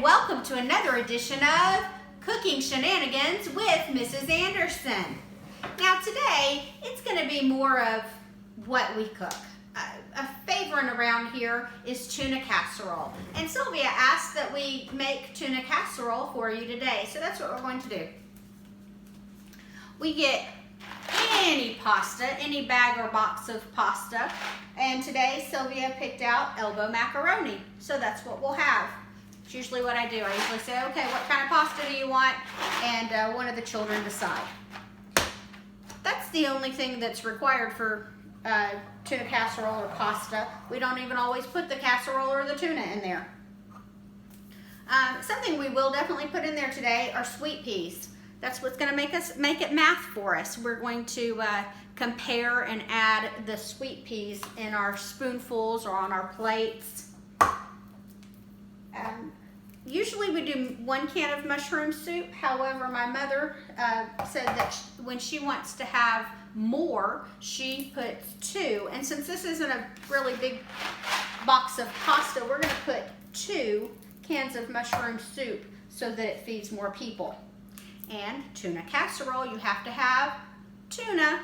and welcome to another edition of Cooking Shenanigans with Mrs. Anderson. Now today, it's going to be more of what we cook. A favorite around here is tuna casserole. And Sylvia asked that we make tuna casserole for you today, so that's what we're going to do. We get any pasta, any bag or box of pasta, and today Sylvia picked out elbow macaroni, so that's what we'll have. It's usually what I do. I usually say, okay, what kind of pasta do you want? And one of the children decide. That's the only thing that's required for tuna casserole or pasta. We don't even always put the casserole or the tuna in there. Something we will definitely put in there today are sweet peas. That's what's going to make it math for us. We're going to compare and add the sweet peas in our spoonfuls or on our plates. Usually we do 1 can of mushroom soup. However, my mother said that when she wants to have more, she puts 2. And since this isn't a really big box of pasta, we're going to put 2 cans of mushroom soup so that it feeds more people. And tuna casserole, you have to have tuna.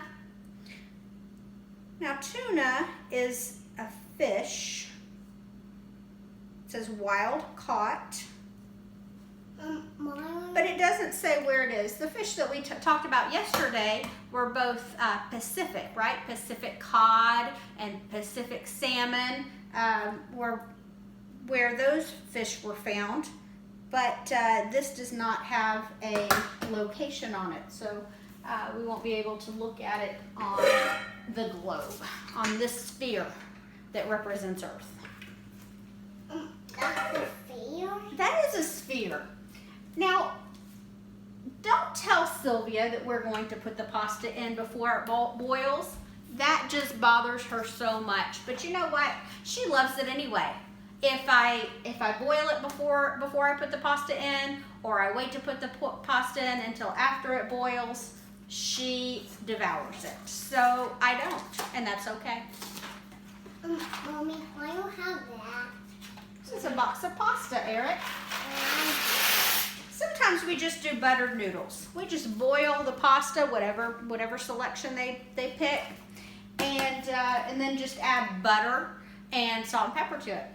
Now tuna is a fish. It says wild caught. But it doesn't say where it is. The fish that we talked about yesterday were both Pacific, right? Pacific cod and Pacific salmon were where those fish were found. But this does not have a location on it, so we won't be able to look at it on the globe, on this sphere that represents Earth. That's a sphere? That is a sphere. Now, don't tell Sylvia that we're going to put the pasta in before it boils. That just bothers her so much. But you know what? She loves it anyway. If I boil it before I put the pasta in, or I wait to put the pasta in until after it boils, she devours it. So I don't, and that's okay. Mommy, why do you have that? This is a box of pasta, Eric. Sometimes we just do buttered noodles. We just boil the pasta, whatever selection they pick, and then just add butter and salt and pepper to it.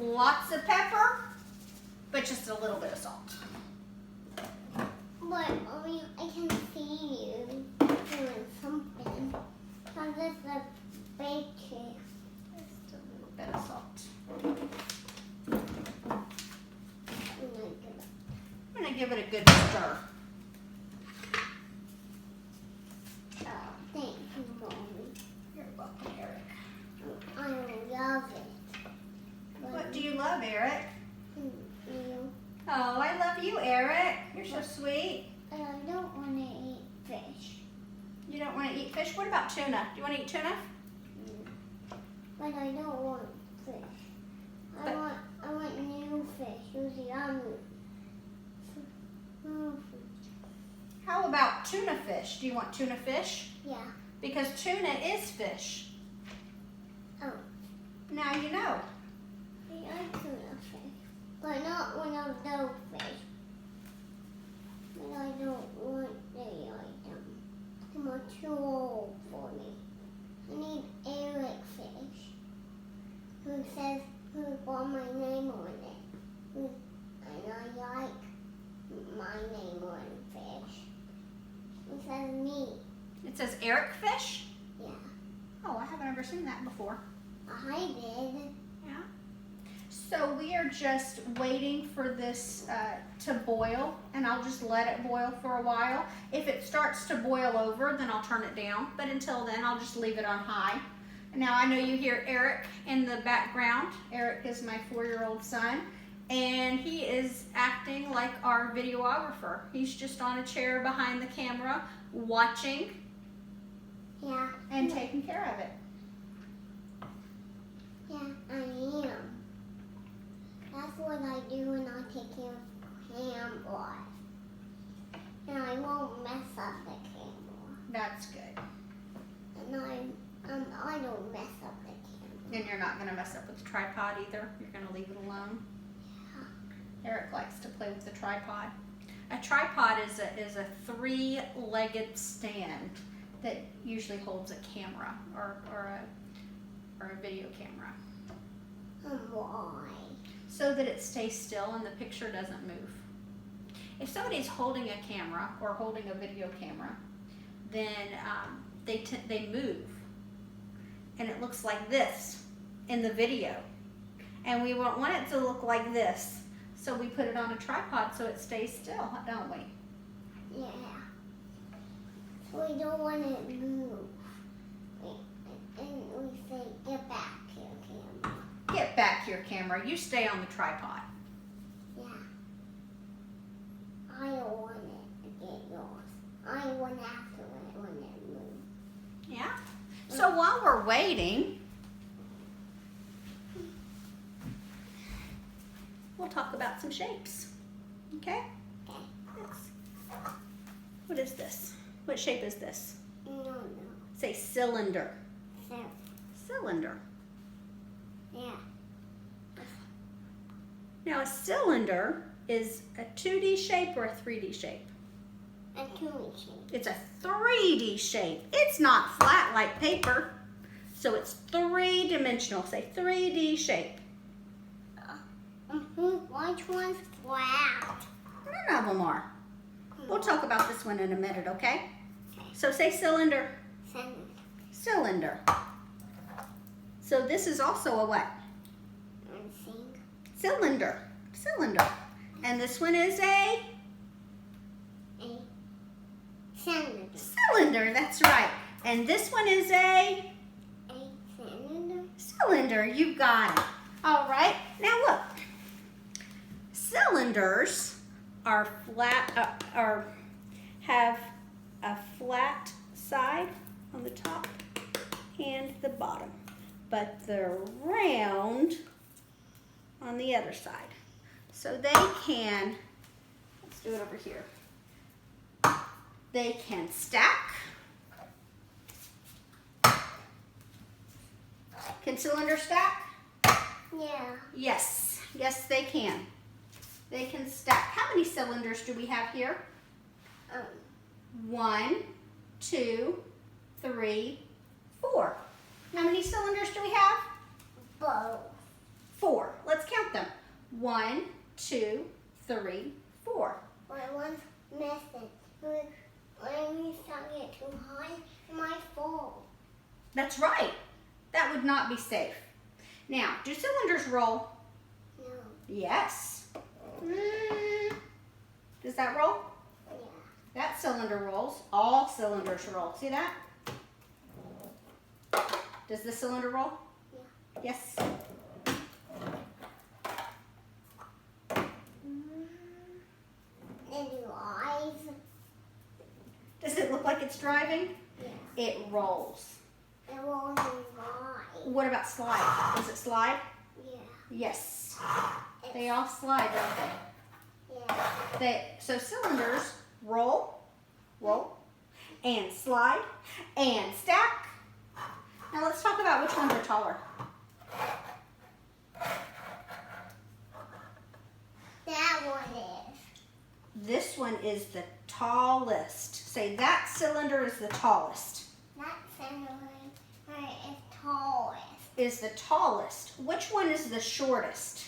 Lots of pepper, but just a little bit of salt. But Mommy, I can see you doing something. Because it's a bacon. Just a little bit of salt. I'm going to give it a good stir. Oh, thank you, Mommy. You're welcome, Eric. I love it. What do you love, Eric? You. Oh, I love you, Eric. You're so sweet. And I don't want to eat fish. You don't want to eat fish? What about tuna? Do you want to eat tuna? But I don't want fish. I want new fish. Use the How about tuna fish? Do you want tuna fish? Yeah. Because tuna is fish. Oh. Now you know. I like tuna fish, but not one of those fish. But I don't want the item. They're too old for me. I need Eric fish. Who got my name on it. And I like my name on fish. It says me. It says Eric fish? Yeah. Oh, I haven't ever seen that before. I did. Yeah. So we are just waiting for this to boil, and I'll just let it boil for a while. If it starts to boil over, then I'll turn it down. But until then, I'll just leave it on high. Now I know you hear Eric in the background. Eric is my 4-year-old son, and he is acting like our videographer. He's just on a chair behind the camera, watching and taking care of it. Yeah, I am. That's what I do when I take care of camera. And I won't mess up the camera. That's good. And I don't mess up the camera. And you're not gonna mess up with the tripod either. You're gonna leave it alone. Yeah. Eric likes to play with the tripod. A tripod is a three-legged stand that usually holds a camera or a video camera. Why? So that it stays still and the picture doesn't move. If somebody's holding a camera or holding a video camera, then they move, and it looks like this in the video. And we won't want it to look like this, so we put it on a tripod so it stays still, don't we? Yeah. So we don't want it to move. And we say, get back here, camera. Get back here, camera. You stay on the tripod. Yeah. I don't want it to get yours. I want after it when it moves. Yeah? So while we're waiting, we'll talk about some shapes. Okay? Okay. What is this? What shape is this? No. Say cylinder. So, Cylinder. yeah. Now a cylinder is a 2D shape or a 3D shape? A 2D shape. It's a 3D shape. It's not flat like paper. So it's three-dimensional. Say 3D shape. Which one's flat? None of them are. We'll talk about this one in a minute, okay? Okay. So say cylinder. Center. Cylinder. So this is also a what? Sink. Cylinder. Cylinder. And this one is a Cylinder. cylinder. That's right. And this one is a Cylinder. cylinder. You got it. All right. Now look. Cylinders are flat, have a flat side on the top and the bottom, but they're round on the other side. So they can, let's do it over here. They can stack. Can cylinders stack? Yeah. Yes, yes they can. They can stack. How many cylinders do we have here? 1, 2, 3, 4. How many cylinders do we have? Both. 4. Let's count them. 1, 2, 3, 4. But one's missing. When we start it too high, it might fall. That's right. That would not be safe. Now, do cylinders roll? No. Yes. Does that roll? Yeah. That cylinder rolls. All cylinders roll. See that? Does this cylinder roll? Yeah. Yes. And do eyes? Does it look like it's driving? Yeah. It rolls. It won't rise. What about slide? Does it slide? Yeah. Yes. They all slide, don't Yeah. they? So cylinders roll, and slide, and stack. Now let's talk about which ones are taller. That one is. This one is the tallest. Say that cylinder is the tallest. That cylinder is tallest. Is the tallest. Which one is the shortest?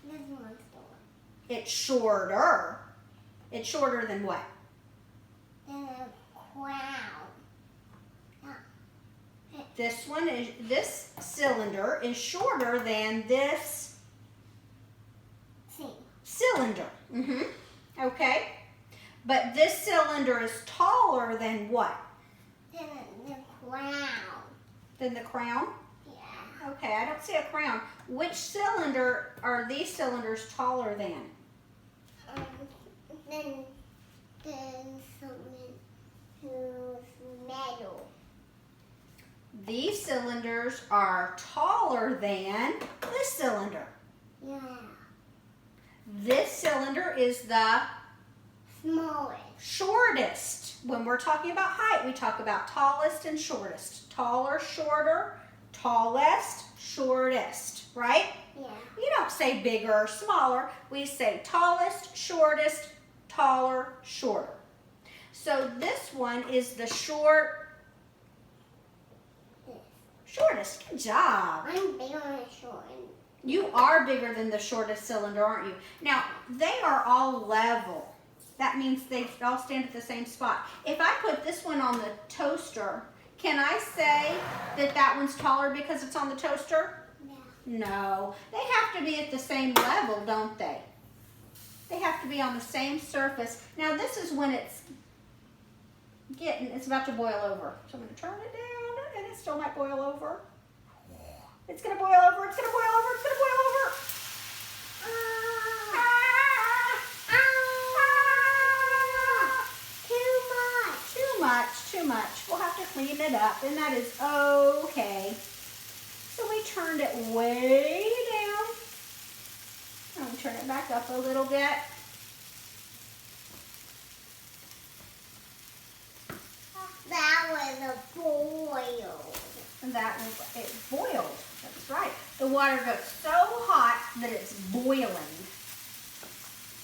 This one's taller. It's shorter. It's shorter than what? Then a crown. This cylinder is shorter than this See. cylinder. Okay. But this cylinder is taller than what? Then the crown. Than the crown? Yeah. Okay, I don't see a crown. Which cylinder are these cylinders taller than? Then something who's metal. These cylinders are taller than this cylinder. Yeah. This cylinder is the Smallest. shortest. When we're talking about height, we talk about tallest and shortest. Taller, shorter, tallest, shortest, right? Yeah. You don't say bigger or smaller. We say tallest, shortest, taller, shorter. So this one is the shortest. Good job. I'm bigger and short. You are bigger than the shortest cylinder, aren't you? Now, they are all level. That means they all stand at the same spot. If I put this one on the toaster, can I say that that one's taller because it's on the toaster? Yeah. No. They have to be at the same level, don't they? They have to be on the same surface. Now, this is when it's about to boil over. So I'm going to turn it down, and it still might boil over. It's going to boil over. It's going to boil over. It's going to boil over. Too much. We'll have to clean it up, and that is okay. So we turned it way down. And we turn it back up a little bit. That was a boil. And it boiled. That's right. The water got so hot that it's boiling.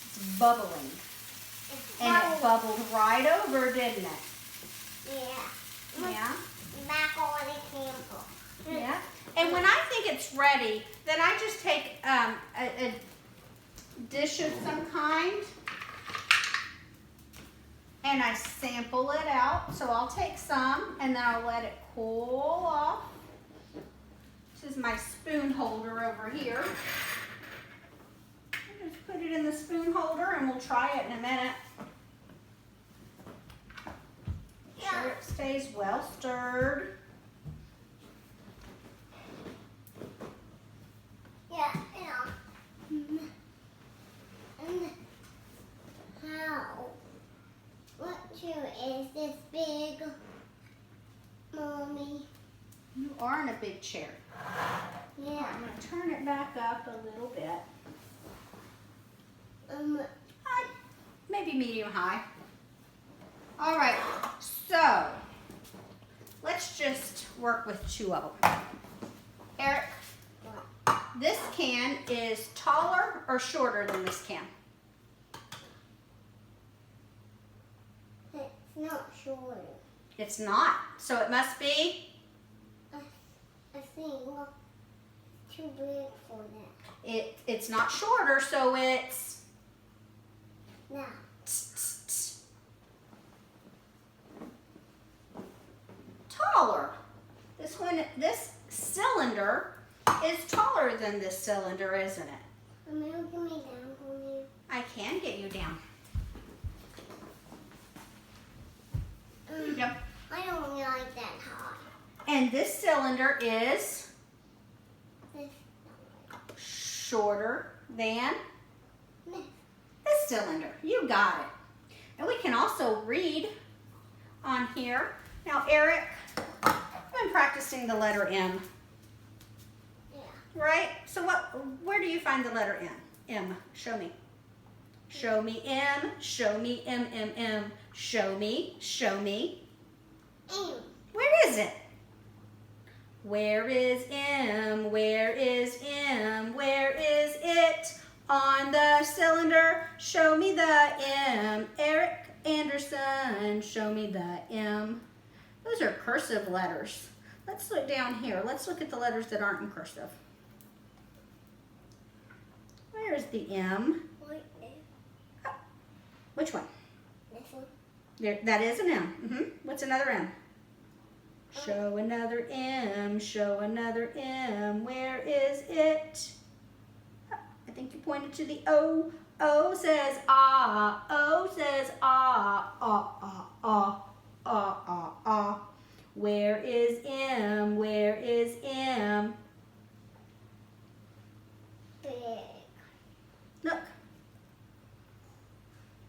It's bubbling. And it bubbled right over, didn't it? Yeah. Yeah. Back on the camera. Yeah. And when I think it's ready, then I just take a dish of some kind and I sample it out. So I'll take some and then I'll let it cool off. This is my spoon holder over here. I'll just put it in the spoon holder and we'll try it in a minute. Sure it stays well stirred. Yeah, And how? What chair is this big, Mommy? You are in a big chair. Yeah. I'm going to turn it back up a little bit. Maybe medium high. All right, so let's just work with two of them. Eric, this can is taller or shorter than this can? It's not shorter. It's not, so it must be? I think too big for that. It's not shorter, so it's? No. Taller. This cylinder is taller than this cylinder, isn't it? Mommy, get me down for me. I can get you down. Yep. I don't like that high. And this cylinder is This. shorter than This. this cylinder. You got it. And we can also read on here. Now, Eric, I've been practicing the letter M, Yeah. right? So where do you find the letter M? M, show me. Show me M, show me M, M, M. Show me, show me. M. Where is it? Where is M? Where is M? Where is it? On the cylinder, show me the M. Eric Anderson, show me the M. Those are cursive letters. Let's look down here. Let's look at the letters that aren't in cursive. Where is the M? What is Oh, which one? this one? There, that is an M. What's another M? Show another M. Show another M. Where is it? Oh, I think you pointed to the O. O says ah. O says ah. Ah, ah, ah. Ah, ah, ah. Where is M? Where is M?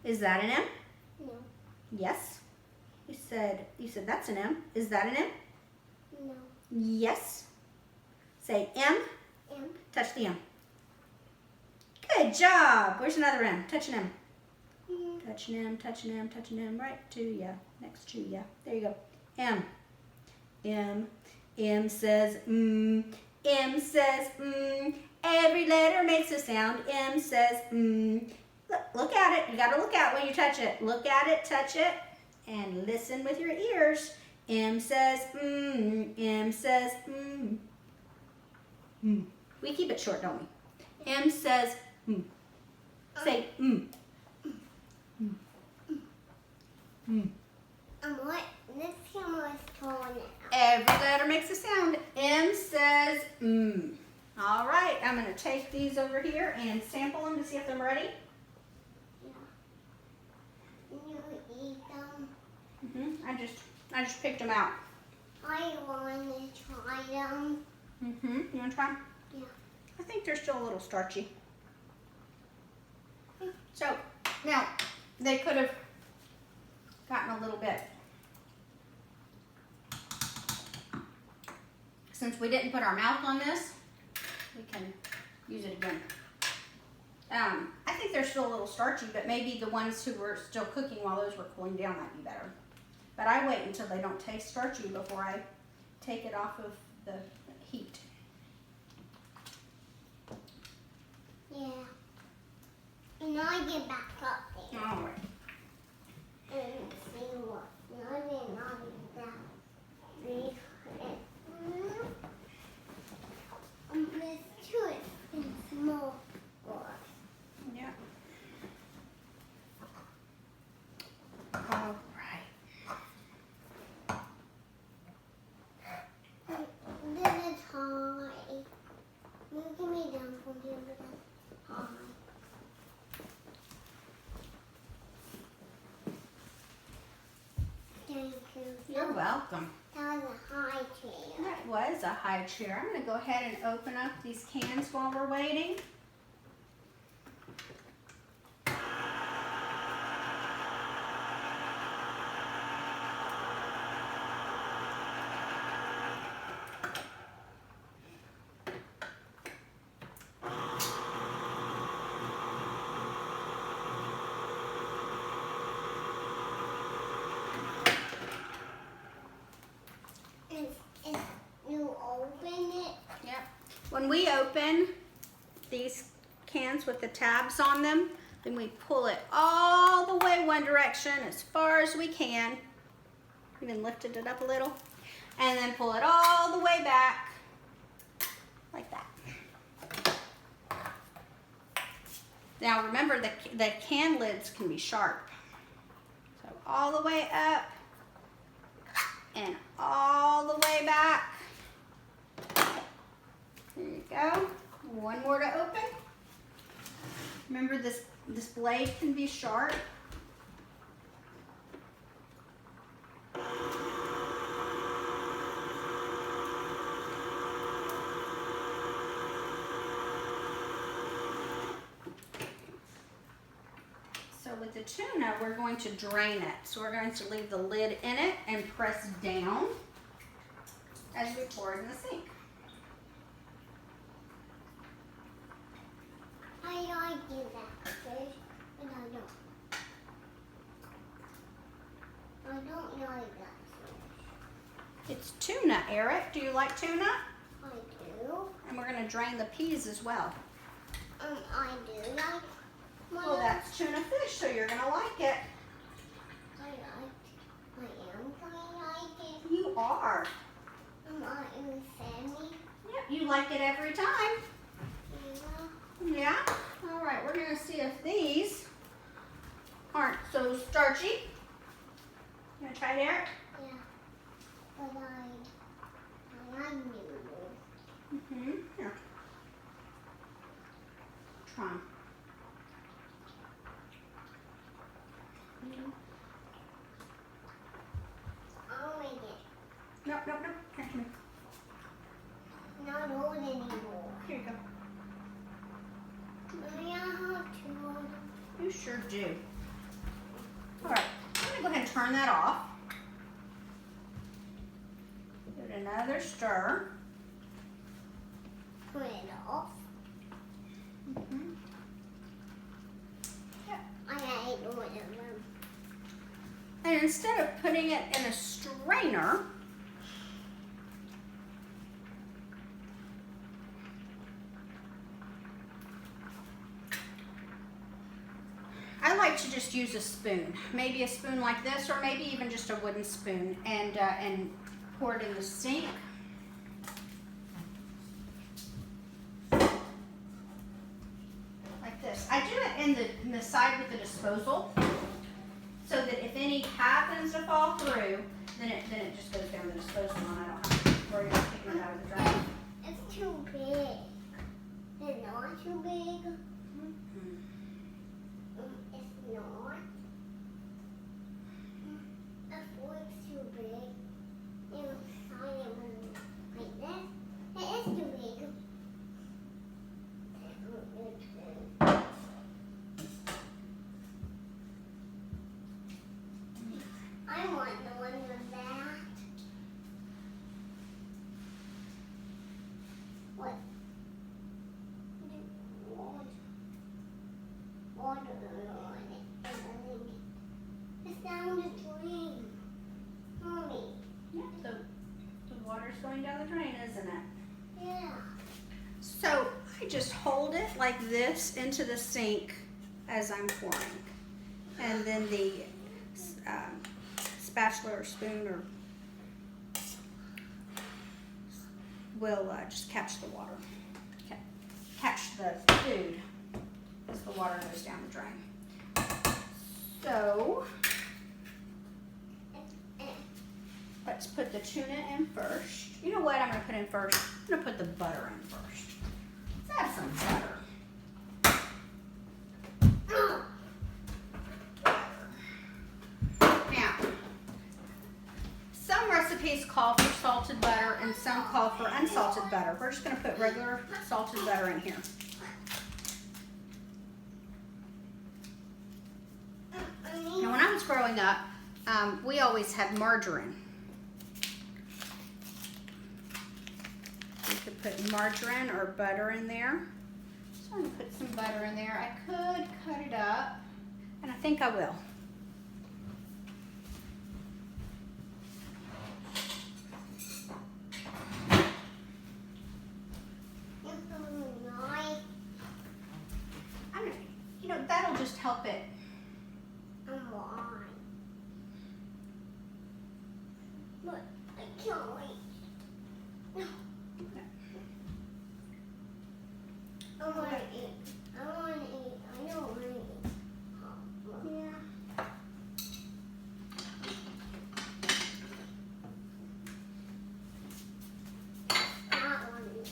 Is that an M? No. Yes. You said that's an M. Is that an M? No. Yes. Say M. M. Touch the M. Good job. Where's another M? Touch an M. Touch an M, touch an M, touch an M. Right to ya. Next to ya. There you go. M. M. M says M. M says Every letter makes a sound. M says Look at it. You got to look at it when you touch it. Look at it, touch it, and listen with your ears. M says M says We keep it short, don't we? M says Say What? This camera is tall now. Every letter makes a sound. M says All right, I'm going to take these over here and sample them to see if they're ready. Yeah. You eat them? I just picked them out. I want to try them. You want to try them? Yeah. I think they're still a little starchy. So, now, they could have gotten a little bit. Since we didn't put our mouth on this, we can use it again. I think they're still a little starchy, but maybe the ones who were still cooking while those were cooling down might be better. But I wait until they don't taste starchy before I take it off of the heat. Yeah. And I get back up there. All right. And see what. I did not eat that. There's two and small ones. Yeah. All right. This is high. You give me down from here, but that's high. Thank you. You're welcome. That was a high chair. That was a high chair. I'm going to go ahead and open up these cans while we're waiting. You open it? Yep. When we open these cans with the tabs on them, then we pull it all the way one direction as far as we can. Even lifted it up a little. And then pull it all the way back like that. Now remember, the can lids can be sharp. So all the way up and all the way back. There you go. One more to open. Remember, this blade can be sharp. So with the tuna, we're going to drain it. So we're going to leave the lid in it and press down as we pour it in the sink. I like that fish, but I don't. I don't like that fish. It's tuna, Eric. Do you like tuna? I do. And we're going to drain the peas as well. I do like. Well, that's tuna fish, so you're going to like it. I am going to like it. You are. I am Sammy. Yep, you like it every time. Yeah. Yeah? All right, we're going to see if these aren't so starchy. You want to try it, Eric? Yeah. But I like noodles. Here. Try 'em. I'll make it. Nope. Here, come here. Not old anymore. Here you go. I have two of them. You sure do. turn that off. Give it another stir. Turn it off. Mm-hmm. Yep. I ate one of them. And instead of putting it in a strainer, I like to just use a spoon. Maybe a spoon like this, or maybe even just a wooden spoon, and pour it in the sink. Like this. I do it in the side with the disposal, so that if any happens to fall through, then it just goes down the disposal, and I don't have to worry about taking it out of the drain. It's too big. It's not too big. Mm-hmm. It's not. The fork's too big. Inside it was like this. It is too big. I want the one with that. What? Water on it. It's down the drain. Mommy. Yeah, the water's going down the drain, isn't it? Yeah. So I just hold it like this into the sink as I'm pouring. And then the spatula or spoon will just catch the water. Catch the food as the water goes down the drain. So let's put the tuna in first. You know what I'm going to put in first? I'm going to put the butter in first. Let's add some butter. Now, some recipes call for salted butter and some call for unsalted butter. We're just going to put regular salted butter in here. Now, when I was growing up, we always had margarine. You could put margarine or butter in there. So I'm going to put some butter in there. I could cut it up, and I think I will. You know, that'll just help it. Why? But I can't wait. I want to eat. I want to eat. I don't want to eat. Yeah. I want to eat.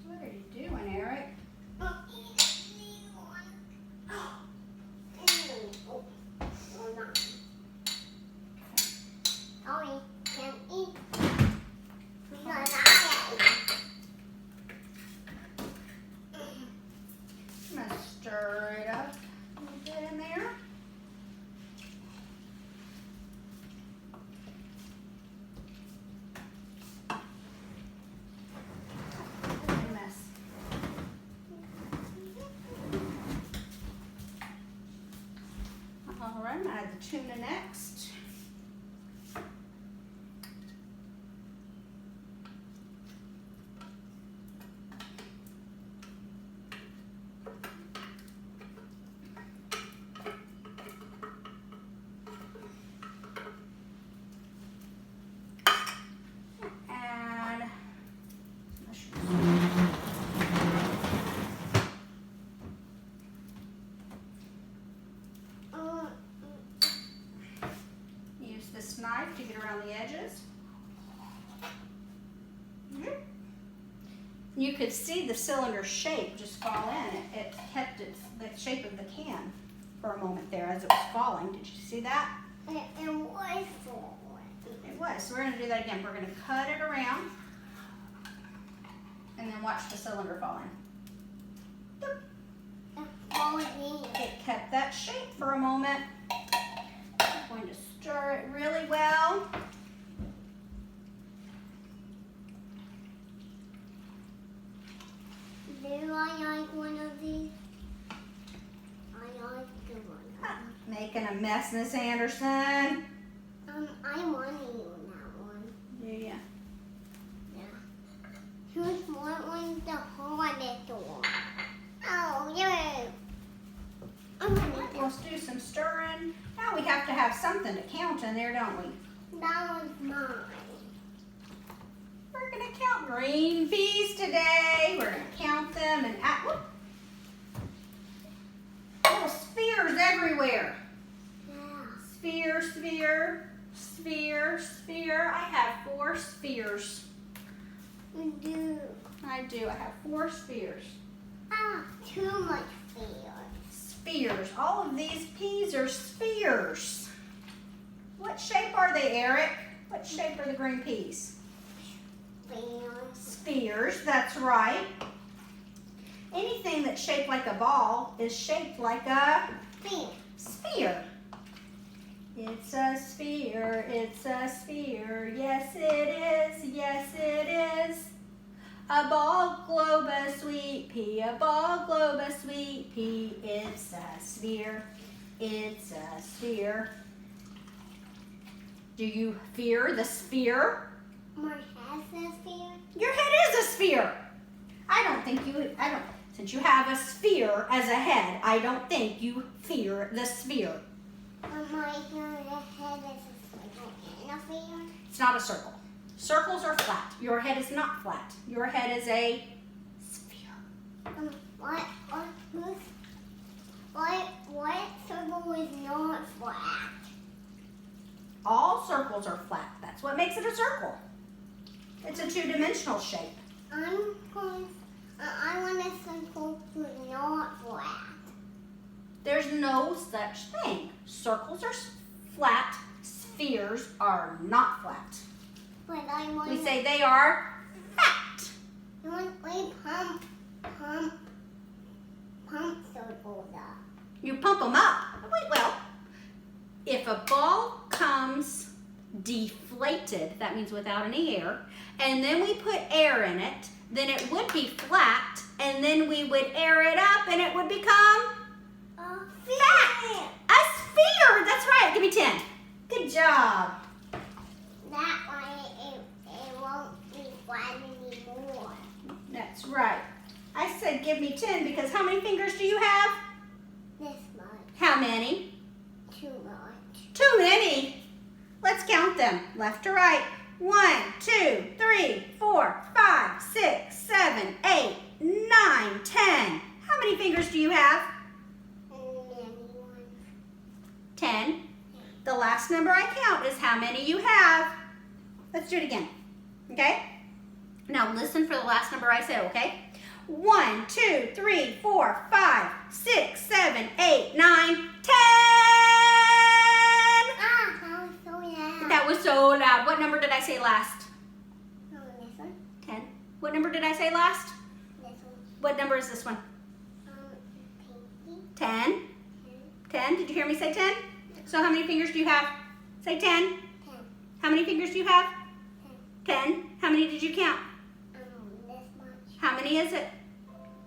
What are you doing, Eric? I'm going to stir it up a little bit in there. That's a mess. All right, I'm going to add the tuna next. Add mushrooms. Use this knife to get around the edges. You could see the cylinder shape just fall in. It kept the shape of the can for a moment there as it was falling. Did you see that? It was falling. It was. So we're going to do that again. We're going to cut it around and then watch the cylinder fall in. It kept that shape for a moment. I'm going to stir it really well. Do I like one of these? I like the one. Making a mess, Miss Anderson. I want to use that one. Yeah. Yeah. Who's what one's the hardest one? Oh, yeah. Let's do some stirring. Now we have to have something to count in there, don't we? That one's mine. We're going to count green peas today. We're going to count them and whoop. Little spheres everywhere. Yeah. Sphere, sphere, sphere, sphere. I have 4 spheres. You do. I do. I have 4 spheres. Too much fear. Spheres. All of these peas are spheres. What shape are they, Eric? What shape are the green peas? Spheres, that's right. Anything that's shaped like a ball is shaped like a sphere. It's a sphere, it's a sphere. Yes, it is, yes, it is. A ball, globe, a sweet pea. A ball, globe, a sweet pea. It's a sphere, it's a sphere. Do you fear the sphere? My head's a sphere. Your head is a sphere. Since you have a sphere as a head, I don't think you fear the sphere. My head is a sphere. It's not a circle. Circles are flat. Your head is not flat. Your head is a sphere. What circle is not flat? All circles are flat. That's what makes it a circle. It's a 2-dimensional shape. I want a circle to not flat. There's no such thing. Circles are flat. Spheres are not flat. But I want. We say they are fat. We pump circles up. You pump them up. Well, if a ball comes deflated, that means without any air, and then we put air in it, then it would be flat, and then we would air it up, and it would become fat. A sphere. That's right. Give me 10. Good job. That way it won't be flat anymore. That's right. I said give me 10 because how many fingers do you have? This much. How many? Too much. Too many. Let's count them. Left to right. 1, 2, 3, 4, 5, 6, 7, 8, 9, 10. How many fingers do you have? 10. The last number I count is how many you have. Let's do it again. Okay? Now listen for the last number I say, okay? 1, 2, 3, 4, 5, 6, 7, 8, 9, 10. That was so loud. What number did I say last? Oh, this one? 10. What number did I say last? This one. What number is this one? Pinky. 10. 10. Did you hear me say 10? So how many fingers do you have? Say 10. 10. How many fingers do you have? 10. How many did you count? This much. How many is it?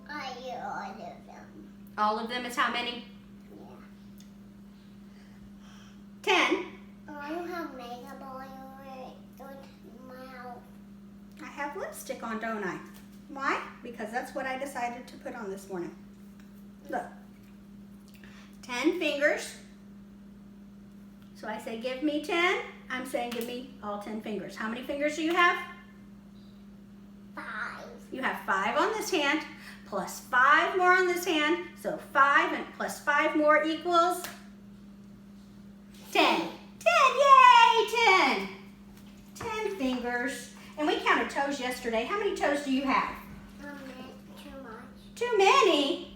I use all of them. All of them is how many? Yeah. 10. I don't have makeup on your mouth. I have lipstick on, don't I? Why? Because that's what I decided to put on this morning. Look. 10 fingers. So I say give me 10. I'm saying give me all 10 fingers. How many fingers do you have? 5. You have 5 on this hand, plus 5 more on this hand. So 5 and plus 5 more equals 10. 10, yay, 10. 10 fingers. And we counted toes yesterday. How many toes do you have? Too many?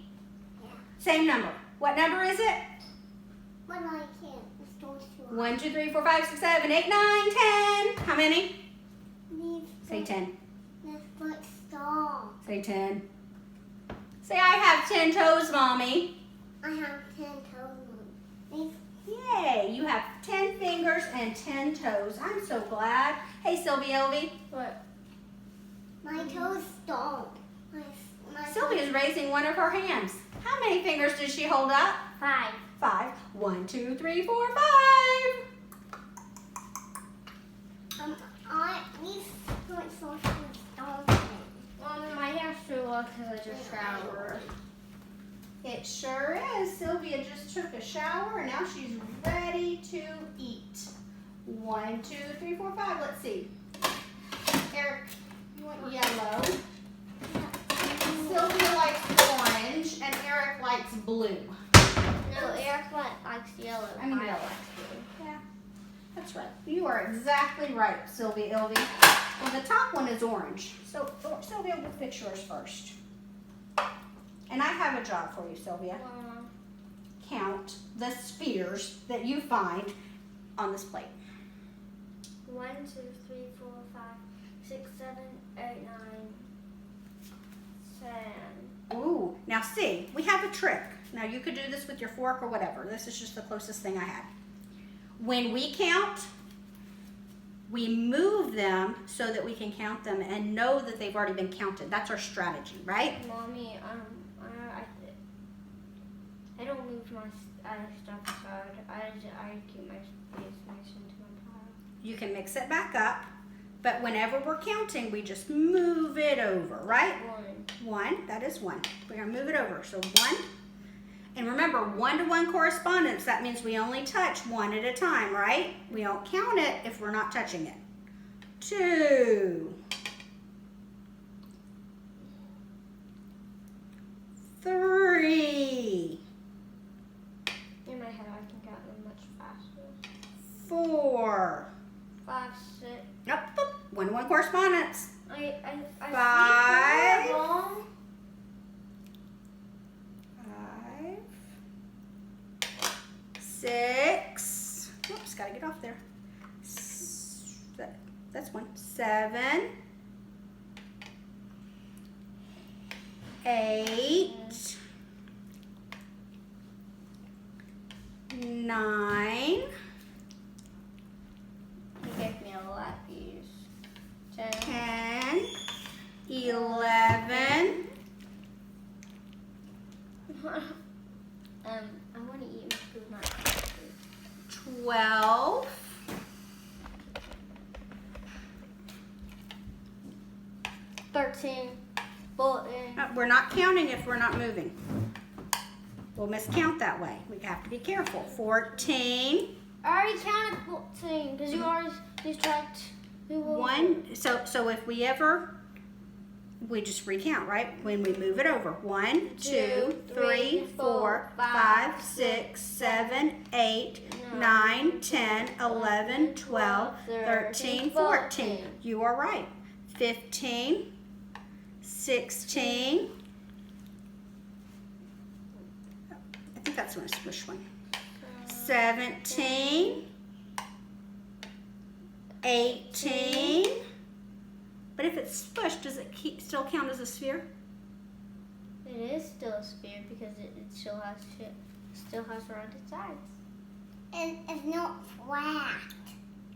Yeah. Same number. What number is it? But I can't. It's too short. 1, 2, 3, 4, 5, 6, 7, 8, 9, 10. How many? These Say 10. Let's put star. Say 10. Say, I have 10 toes, Mommy. I have 10 toes. These Yay, you have 10 fingers and 10 toes. I'm so glad. Hey, Sylvia Elvie. What? My toes don't. My Sylvia's raising one of her hands. How many fingers does she hold up? 5. 5. 1, 2, 3, 4, 5. These foot sauces don't. My hair's too long because I just showered. It sure is. Sylvia just took a shower and now she's ready to eat. 1, 2, 3, 4, 5. Let's see. Eric, you want yellow? Sylvia likes orange and Eric likes blue. No, Eric likes yellow. I mean, I yellow. like blue. Yeah, that's right. You are exactly right, Sylvia Elvie. Well, the top one is orange. So, Sylvia, we'll fix yours first. And I have a job for you, Sylvia. Count the spheres that you find on this plate. 1, 2, 3, 4, 5, 6, 7, 8, 9, 10. Ooh, now see, we have a trick. Now you could do this with your fork or whatever. This is just the closest thing I had. When we count, we move them so that we can count them and know that they've already been counted. That's our strategy, right? Mommy, I don't move my stuff aside. I keep my space nice into my pile. You can mix it back up, but whenever we're counting, we just move it over, right? 1, that is 1. We're gonna move it over, so 1. And remember, 1-to-1 correspondence, that means we only touch one at a time, right? We don't count it if we're not touching it. 2. 3. In my head, I can count them much faster. 4. 5, 6. Nope, 1-to-1 correspondence. I 5. see 4 wrong. 5. 6. Oops, gotta get off there. That's 1. 7. 8. 9. You gave me a lot of these. 10. 10. 11. I want to eat food, not food. 12. 13. 14. We're not counting if we're not moving. We'll miscount that way. We have to be careful. 14. I already counted 14 because you always distract. 1. So if we ever, we just recount, right? When we move it over. 1, 2, 3, 4, 5, 6, 7, 8, 9, 10, 11, 12, 13, 14. You are right. 15, 16. I think that's a squish one. 17, 18. But if it's smushed, does it still count as a sphere? It is still a sphere because it still has rounded sides. And it's not flat.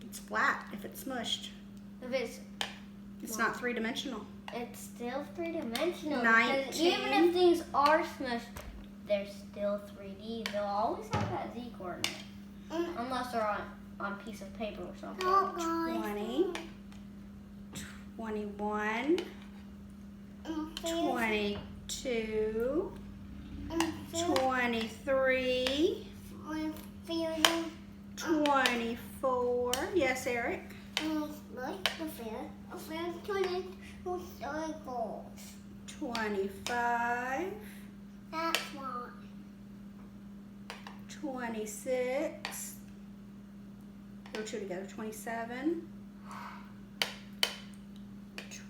It's flat if it's smushed. If It's not three-dimensional. it's still 3-dimensional. 19. Because even if things are smushed, they're still 3D. They'll always have that Z coordinate. Unless they're on a piece of paper or something. Oh, guys. 20, 21, 22, 23, 24. Yes, Eric? 25, That's why. 26. Go two together. 27,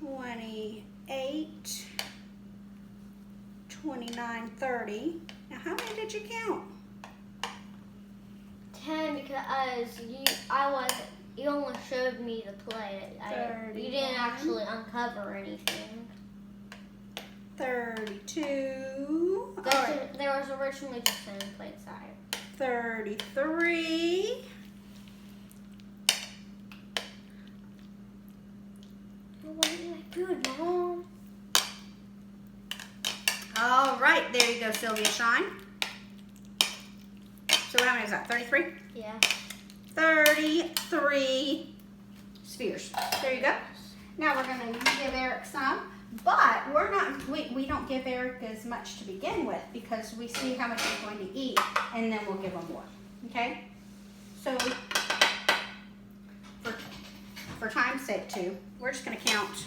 28, 29, 30. Now, how many did you count? 10 because you only showed me the play. You didn't actually uncover anything. 32. All right. There was originally just 10 play inside. 33. What is my food, Mom? All right, there you go, Sylvia Shine. So how many is that? 33? Yeah. 33 spheres. There you go. Now we're going to give Eric some, but we don't give Eric as much to begin with because we see how much he's going to eat, and then we'll give him more. Okay? So for time's sake too, we're just going to count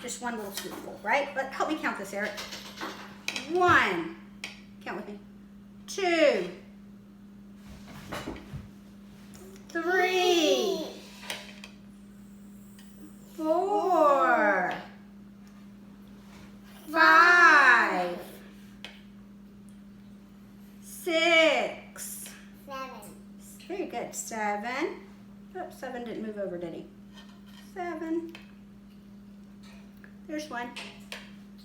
just one little spoonful, right? But help me count this, Eric. 1. Count with me. 2. 3. 4. 5. 6. 7. Very good. 7. Oh, 7 didn't move over, did he? 7. There's 1.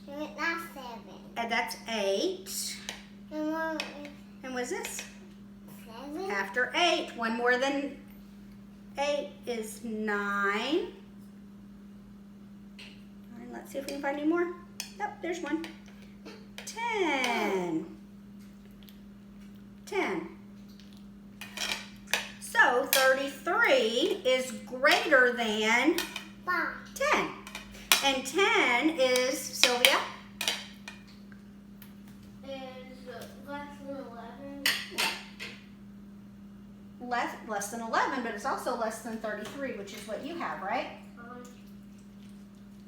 That's 7. And that's 8. And what's this? 7. After 8. 1 more than 8 is 9. And let's see if we can find any more. Yep, there's 1. 10. 10. So 33 is greater than 5. 10. And 10 is, Sylvia? Is less than 11. Less than 11, but it's also less than 33, which is what you have, right?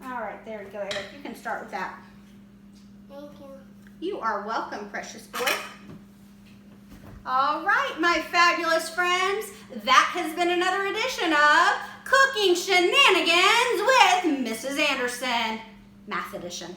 All right, there you go, Eric. You can start with that. Thank you. You are welcome, precious boy. All right, my fabulous friends. That has been another edition of Cooking Shenanigans with Mrs. Anderson, Math Edition.